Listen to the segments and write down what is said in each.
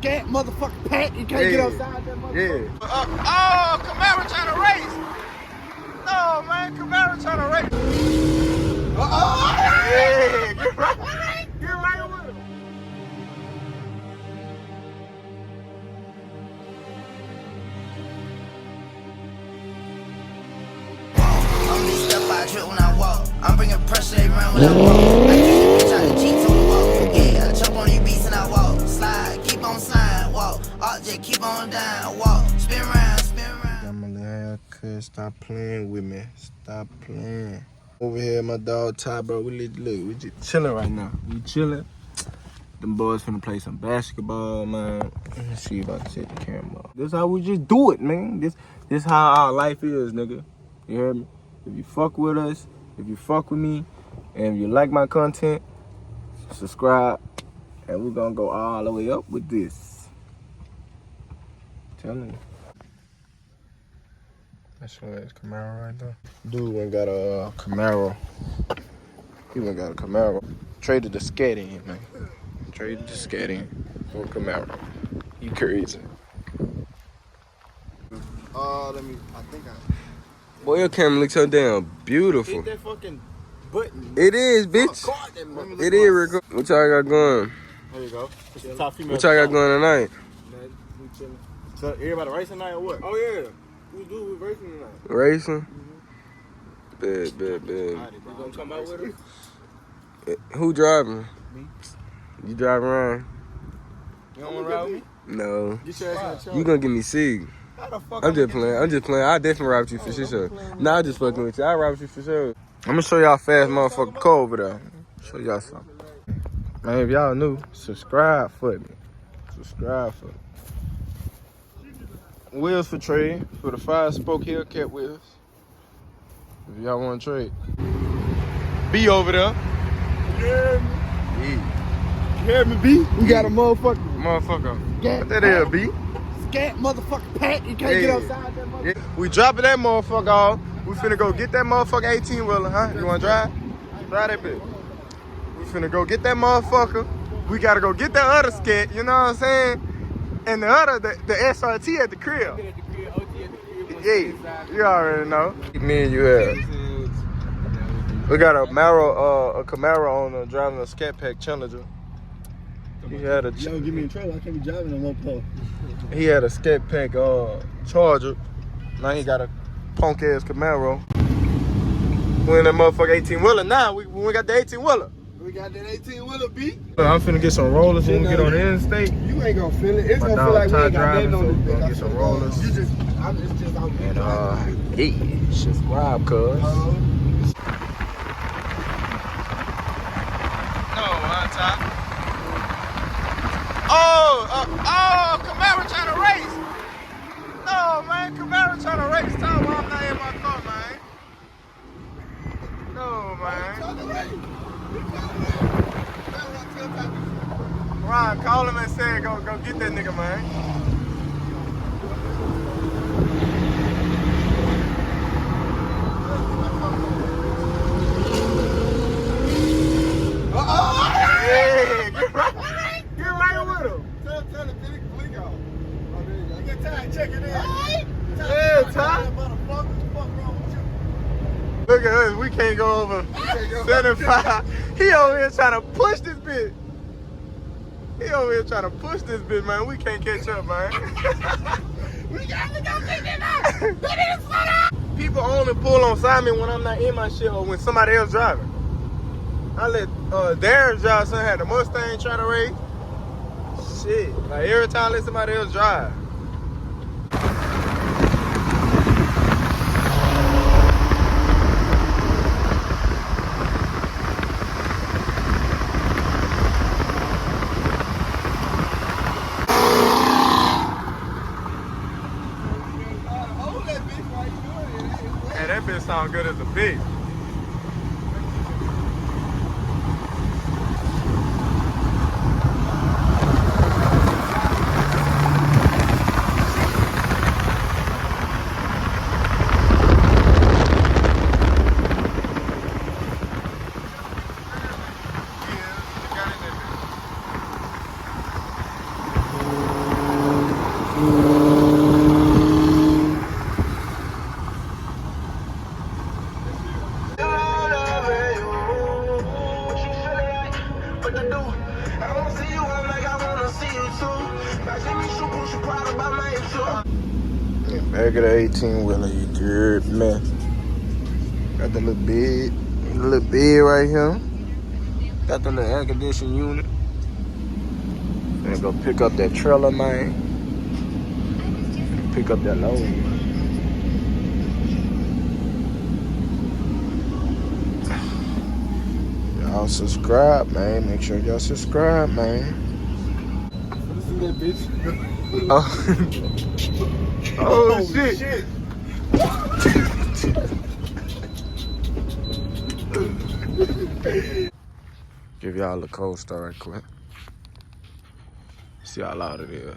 Scat motherfucking pack. You can't get outside that motherfucker. Yeah. Oh, Camaro trying to race. No, man, Camaro trying to race. Yeah, get right. Get right with him. I'm new step by trip when I walk. I'm bringing pressure around when I walk. I keep bitch out the Jeeps on the walk. Yeah, I chop on these beats and I walk. Slide, keep on sliding, walk. Object, keep on down, walk. Spin around, spin around. I'm gonna haircut. Stop playing with me. Stop playing. Over here, my dog Ty, bro. We just chilling right now. We chilling. Them boys finna play some basketball, man. Let me see if I can set the camera up. This how we just do it, man. This how our life is, nigga. You hear me? If you fuck with us, if you fuck with me, and if you like my content, subscribe, and we're gonna go all the way up with this. Telling you. That's why it's Camaro right there. Dude went got a Camaro. He went got a Camaro. Traded the scat in, man. Traded the scat in for a Camaro. You crazy. Boy, your camera looks so damn beautiful. Hit that fucking button. It is, bitch. It is record. What y'all got going? There you go. It's the top female. What y'all got going tonight? Man, we chilling. So everybody racing tonight or what? Oh yeah. We racing tonight. Racing? Bad. You gonna come out with us? Who driving? Me. You driving around? You don't wanna ride with me? No. Get your ass in the You gonna give me sick. How the fuck I'm just playing. I definitely ride with you for sure. Nah, I just fucking with you. I ride with you for sure. I'm gonna show y'all fast motherfucking car over there. Show y'all something. Man, if y'all new, subscribe for me. Subscribe for me. Wheels for trade for the 5-spoke Hellcat wheels. If y'all want to trade. B over there. Yeah. Yeah. You hear me, B? We got a motherfucker. What that is, B? Scat motherfucking pack. You can't get outside that motherfucker. Yeah. We dropping that motherfucker off. We finna go get that motherfucker 18-wheeler, huh? You wanna drive? Drive that bitch. We finna go get that motherfucker. We gotta go get that other scat, you know what I'm saying? And the other, the SRT at the crib. Yeah, you already know. Me and you have. We got a Camaro on driving a Scat Pack Challenger. He had a. Yo, give me in trouble. I can't be driving in one pole. He had a Scat Pack Charger. Now he got a punk ass Camaro. We in that motherfucker 18-wheeler now. We got the 18-wheeler. We got that 18-wheeler, B. I'm finna get some rollers when we get on the interstate. You ain't gonna feel it. It's My gonna feel like we dog ain't got driving, nothing so on we this gonna bitch. get some rollers. It's just out And yeah, subscribe, cuz. Camaro trying to race. No, man, Camaro trying to race. Tell me I'm not in my car, man. No, man. Ron, call him and say, go get that nigga, man. Yeah, get right with him. Tell the click off. Oh, there you go. Get time, check it in. Yeah, Ty. Look at us, we can't go over 75. He over here trying to push this bitch. Man. We can't catch up, man. We got to go get it out. People only pull on Simon when I'm not in my shit or when somebody else driving. I let Darren drive, son had the Mustang trying to race. Shit, like every time I let somebody else drive. And that bitch sound good as a bitch. Back of the 18-wheeler, you good, man. Got the little bed right here. Got the little air conditioning unit. Gonna go pick up that trailer, man. Pick up that load. Y'all subscribe, man. Make sure y'all subscribe, man. See that bitch? Oh shit. Give y'all a cold start right quick. See how loud it is.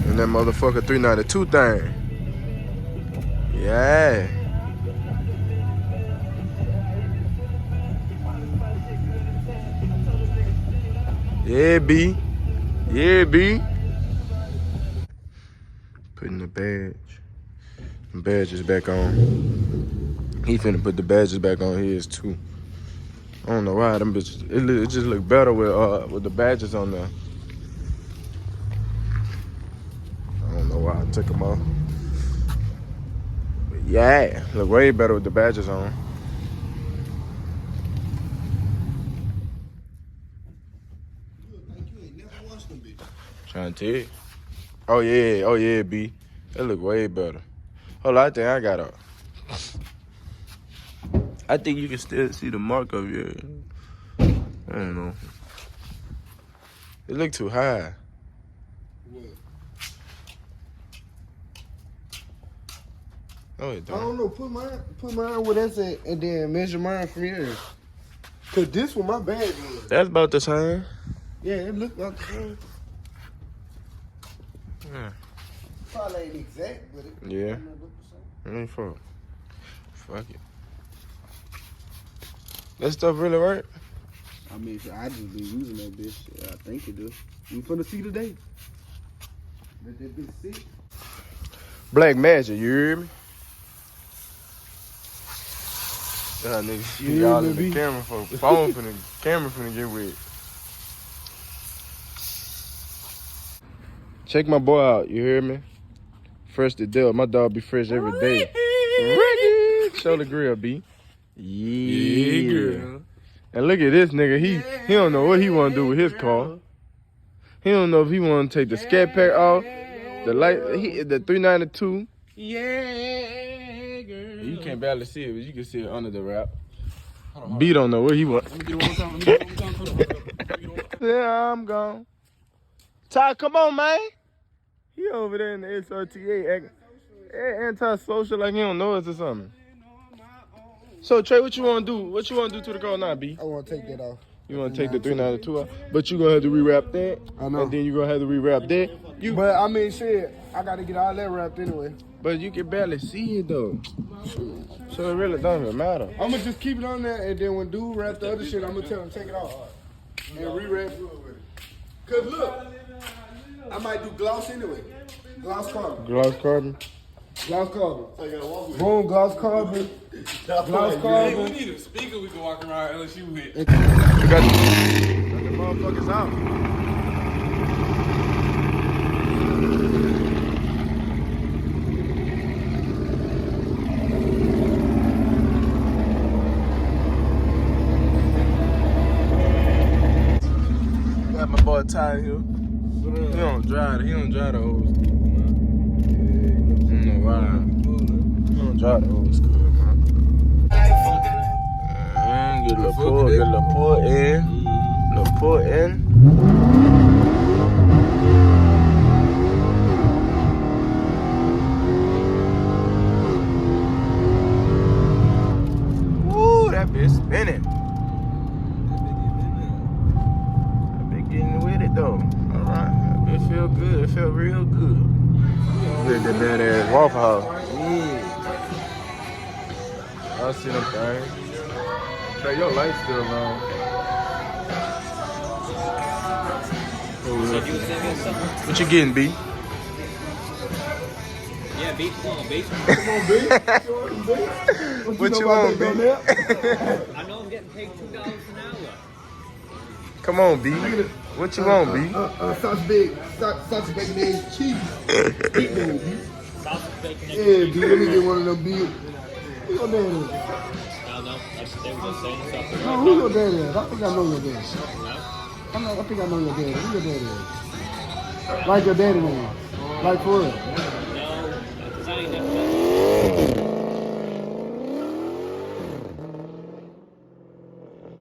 And that motherfucker 392 thing. Yeah. Yeah, B. Yeah, B. Putting the badge. The badge is back on. He finna put the badges back on his too. I don't know why them bitches. It just look better with the badges on there. I don't know why I took them off. But yeah, look way better with the badges on. Trying to tell you. Oh yeah, B. That look way better. Hold on, I think I got a. I think you can still see the mark of your. I don't know. It look too high. What? No, it I don't don't. know. Put mine where that's at, and then measure mine from here. Cause this one my bag was. That's about the same. Yeah, it looked like the same. Yeah. Probably ain't exact, but it. Yeah. It look the same. Ain't fuck. Fuck it. That stuff really work? I mean, I just been using that bitch. I think it do. We finna see today. Let that bitch sit. Black magic, you hear me? Y'all niggas see You y'all hear in me, the B? camera for phone finna camera finna get wet. Check my boy out, you hear me? Fresh to death. My dog be fresh every day. Ricky! Show the grill, B. Yeah, girl. And look at this nigga. He don't know what he wanna do with his car. He don't know if he wanna take the scat pack off, the light, the 392. Yeah, girl. You can't barely see it, but you can see it under the wrap. B don't know what he want. Let me get it one time. Yeah, I'm gone. Ty, come on, man. He over there in the SRTA acting antisocial like he don't know us or something. So Trey, what you wanna do? What you wanna do to the car now, B? I wanna take that off. You wanna take the 392 out, but you gonna have to rewrap that. I know. And then you gonna have to rewrap that. But I mean, shit, I gotta get all that wrapped anyway. But you can barely see it though. So it really don't even matter. I'm gonna just keep it on there, and then when dude wrap the other shit, I'm gonna tell him take it off and re-wrap it. Cause look, I might do gloss anyway. Gloss carbon. Gloss carbon. Gloss carbon. Boom, gloss carbon. Gloss Hey, we carbon. need a speaker we can walk around LSU with. You got the motherfuckers out. Got my boy Ty here. He don't drive the old school, man. I don't know why. He don't drive the old school, man. Get a little pull in. Little pull in. Woo, that bitch spinning. That bitch getting with it though. Alright, it feel good. It feel real good. Look at that badass Waffle House. I see them things. Trey, your light's still on. What you getting, B? Yeah, B. Come on, B. Come on, B. What you want, B? I know I'm getting paid $2 an hour. Come on, B. What you want, B? Sausage bacon, eggs, cheese. Eat them, B. Sausage, bacon, egg, Yeah, cheese. B, let me get one of them, B. Who your daddy is? No, they were just saying something. No, who your daddy is? I think I know your daddy. No? I think I know your daddy. Who your daddy is? Like your daddy name. Like for real.